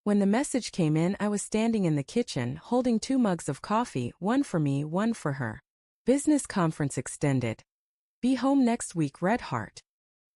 When the message came in, I was standing in the kitchen, holding 2 mugs of coffee, one for me, one for her. Business conference extended. Be home next week, Red Heart.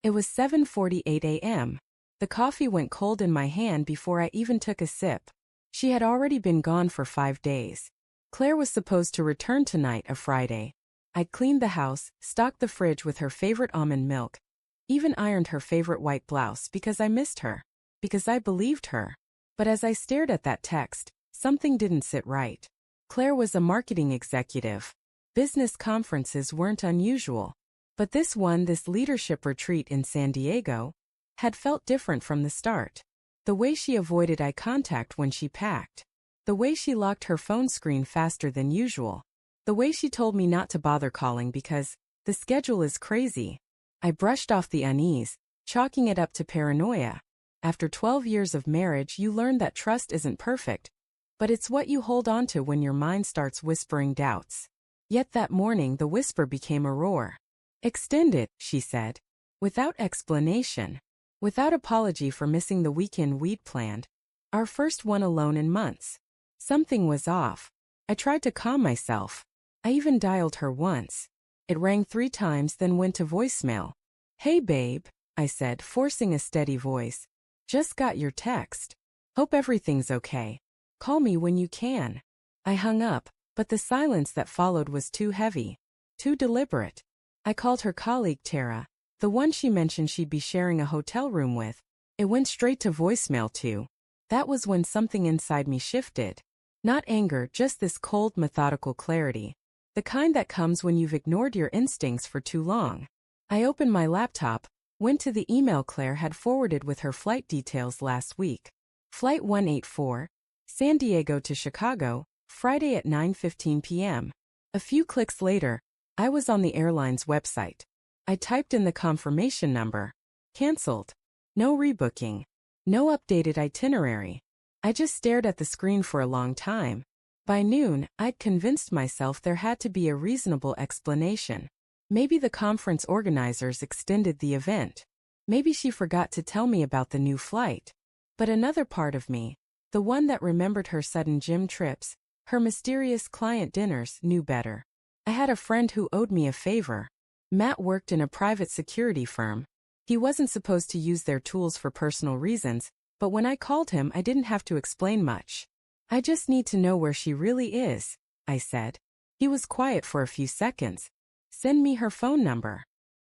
It was 7:48 a.m. The coffee went cold in my hand before I even took a sip. She had already been gone for 5 days. Claire was supposed to return tonight, a Friday. I'd cleaned the house, stocked the fridge with her favorite almond milk, even ironed her favorite white blouse because I missed her, because I believed her. But as I stared at that text, something didn't sit right. Claire was a marketing executive. Business conferences weren't unusual. But this one, this leadership retreat in San Diego, had felt different from the start. The way she avoided eye contact when she packed. The way she locked her phone screen faster than usual. The way she told me not to bother calling because the schedule is crazy. I brushed off the unease, chalking it up to paranoia. After 12 years of marriage, you learn that trust isn't perfect, but it's what you hold on to when your mind starts whispering doubts. Yet that morning the whisper became a roar. Extend it, she said. Without explanation. Without apology for missing the weekend we'd planned. Our first one alone in months. Something was off. I tried to calm myself. I even dialed her once. It rang 3 times, then went to voicemail. Hey babe, I said, forcing a steady voice. Just got your text. Hope everything's okay. Call me when you can. I hung up, but the silence that followed was too heavy. Too deliberate. I called her colleague Tara, the one she mentioned she'd be sharing a hotel room with. It went straight to voicemail too. That was when something inside me shifted. Not anger, just this cold, methodical clarity. The kind that comes when you've ignored your instincts for too long. I opened my laptop, went to the email Claire had forwarded with her flight details last week. Flight 184, San Diego to Chicago, Friday at 9:15 p.m. A few clicks later, I was on the airline's website. I typed in the confirmation number. Cancelled. No rebooking. No updated itinerary. I just stared at the screen for a long time. By noon, I'd convinced myself there had to be a reasonable explanation. Maybe the conference organizers extended the event. Maybe she forgot to tell me about the new flight. But another part of me, the one that remembered her sudden gym trips, her mysterious client dinners, knew better. I had a friend who owed me a favor. Matt worked in a private security firm. He wasn't supposed to use their tools for personal reasons, but when I called him, I didn't have to explain much. I just need to know where she really is, I said. He was quiet for a few seconds. Send me her phone number.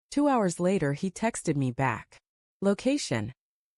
2 hours later, he texted me back. Location: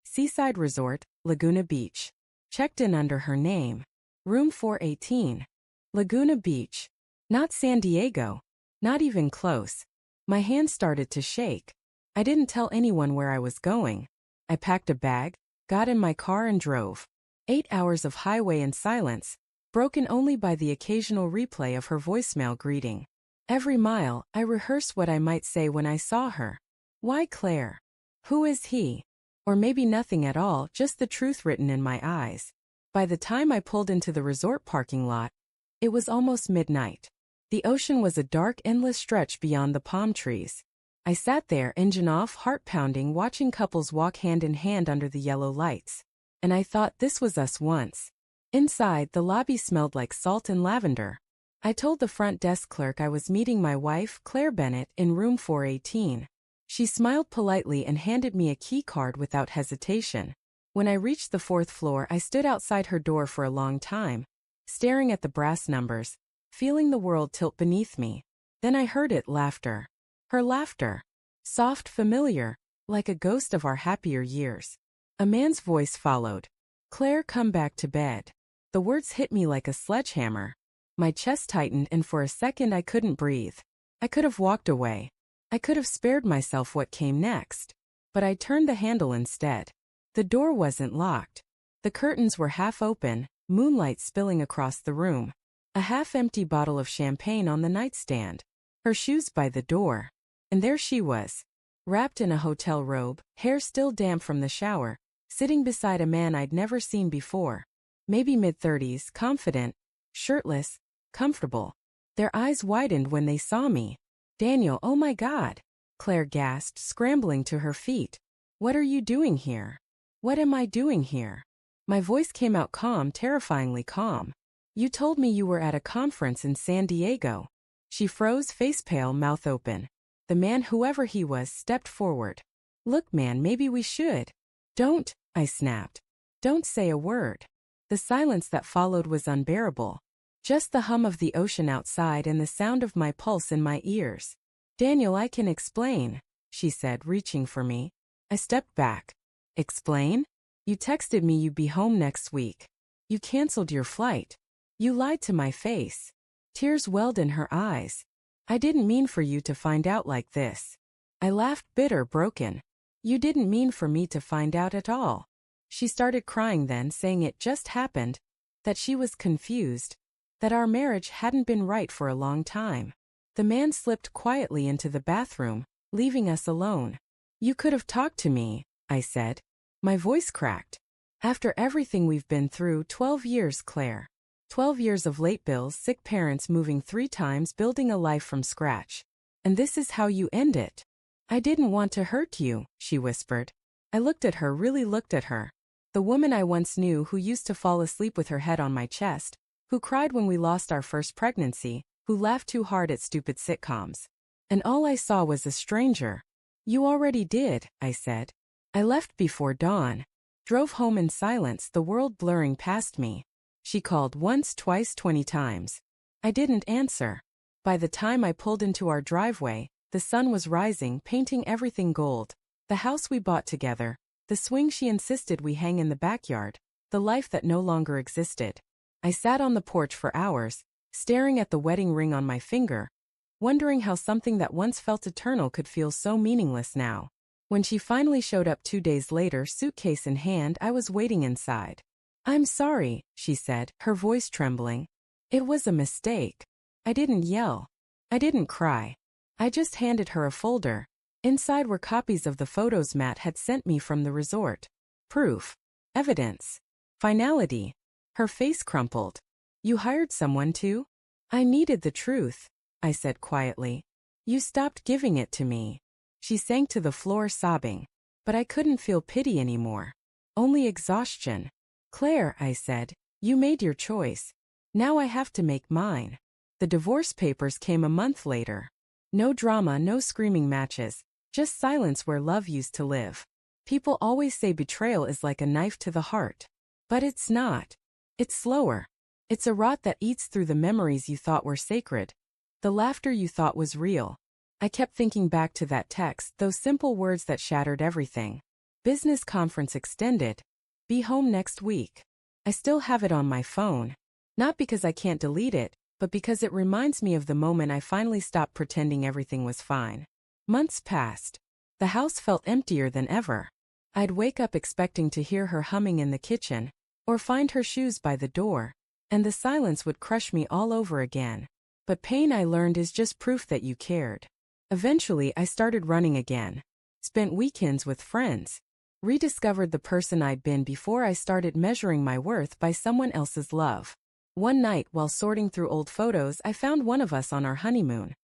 Seaside Resort, Laguna Beach. Checked in under her name. Room 418. Laguna Beach. Not San Diego. Not even close. My hand started to shake. I didn't tell anyone where I was going. I packed a bag, got in my car and drove. 8 hours of highway and silence, broken only by the occasional replay of her voicemail greeting. Every mile, I rehearsed what I might say when I saw her. Why Claire? Who is he? Or maybe nothing at all, just the truth written in my eyes. By the time I pulled into the resort parking lot, it was almost midnight. The ocean was a dark, endless stretch beyond the palm trees. I sat there, engine off, heart pounding, watching couples walk hand in hand under the yellow lights. And I thought this was us once. Inside, the lobby smelled like salt and lavender. I told the front desk clerk I was meeting my wife, Claire Bennett, in room 418. She smiled politely and handed me a key card without hesitation. When I reached the 4th floor, I stood outside her door for a long time, staring at the brass numbers, feeling the world tilt beneath me. Then I heard it, laughter. Her laughter. Soft, familiar, like a ghost of our happier years. A man's voice followed. Claire, come back to bed. The words hit me like a sledgehammer. My chest tightened and for a second I couldn't breathe. I could have walked away. I could have spared myself what came next. But I turned the handle instead. The door wasn't locked. The curtains were half open, moonlight spilling across the room. A half-empty bottle of champagne on the nightstand. Her shoes by the door. And there she was, wrapped in a hotel robe, hair still damp from the shower, sitting beside a man I'd never seen before. Maybe mid-30s, confident, shirtless, comfortable. Their eyes widened when they saw me. Daniel, oh my God! Claire gasped, scrambling to her feet. What are you doing here? What am I doing here? My voice came out calm, terrifyingly calm. You told me you were at a conference in San Diego. She froze, face pale, mouth open. The man, whoever he was, stepped forward. Look, man, maybe we should. Don't, I snapped. Don't say a word. The silence that followed was unbearable. Just the hum of the ocean outside and the sound of my pulse in my ears. Daniel, I can explain, she said, reaching for me. I stepped back. Explain? You texted me you'd be home next week. You canceled your flight. You lied to my face. Tears welled in her eyes. I didn't mean for you to find out like this. I laughed, bitter, broken. You didn't mean for me to find out at all. She started crying then, saying it just happened, that she was confused, that our marriage hadn't been right for a long time. The man slipped quietly into the bathroom, leaving us alone. You could have talked to me, I said. My voice cracked. After everything we've been through, 12 years, Claire. 12 years of late bills, sick parents, moving 3 times, building a life from scratch. And this is how you end it. I didn't want to hurt you, she whispered. I looked at her, really looked at her. The woman I once knew, who used to fall asleep with her head on my chest, who cried when we lost our first pregnancy, who laughed too hard at stupid sitcoms. And all I saw was a stranger. You already did, I said. I left before dawn. Drove home in silence, the world blurring past me. She called once, twice, 20 times. I didn't answer. By the time I pulled into our driveway, the sun was rising, painting everything gold. The house we bought together, the swing she insisted we hang in the backyard, the life that no longer existed. I sat on the porch for hours, staring at the wedding ring on my finger, wondering how something that once felt eternal could feel so meaningless now. When she finally showed up 2 days later, suitcase in hand, I was waiting inside. I'm sorry, she said, her voice trembling. It was a mistake. I didn't yell. I didn't cry. I just handed her a folder. Inside were copies of the photos Matt had sent me from the resort. Proof. Evidence. Finality. Her face crumpled. You hired someone to? I needed the truth, I said quietly. You stopped giving it to me. She sank to the floor sobbing. But I couldn't feel pity anymore. Only exhaustion. Claire, I said, you made your choice. Now I have to make mine. The divorce papers came a month later. No drama, no screaming matches, just silence where love used to live. People always say betrayal is like a knife to the heart. But it's not. It's slower. It's a rot that eats through the memories you thought were sacred, the laughter you thought was real. I kept thinking back to that text, those simple words that shattered everything. Business conference extended. Be home next week. I still have it on my phone. Not because I can't delete it, but because it reminds me of the moment I finally stopped pretending everything was fine. Months passed. The house felt emptier than ever. I'd wake up expecting to hear her humming in the kitchen, or find her shoes by the door, and the silence would crush me all over again. But pain, I learned, is just proof that you cared. Eventually, I started running again. Spent weekends with friends. Rediscovered the person I'd been before I started measuring my worth by someone else's love. One night, while sorting through old photos, I found one of us on our honeymoon.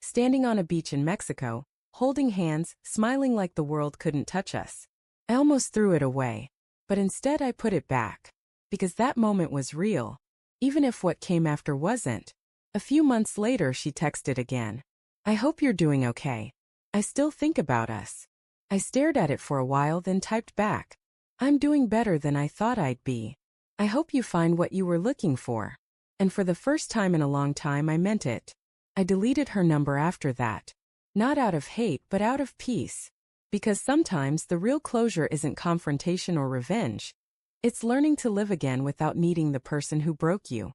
Standing on a beach in Mexico, holding hands, smiling like the world couldn't touch us. I almost threw it away. But instead I put it back. Because that moment was real. Even if what came after wasn't. A few months later, she texted again. I hope you're doing okay. I still think about us. I stared at it for a while, then typed back. I'm doing better than I thought I'd be. I hope you find what you were looking for. And for the first time in a long time, I meant it. I deleted her number after that. Not out of hate, but out of peace. Because sometimes the real closure isn't confrontation or revenge. It's learning to live again without needing the person who broke you.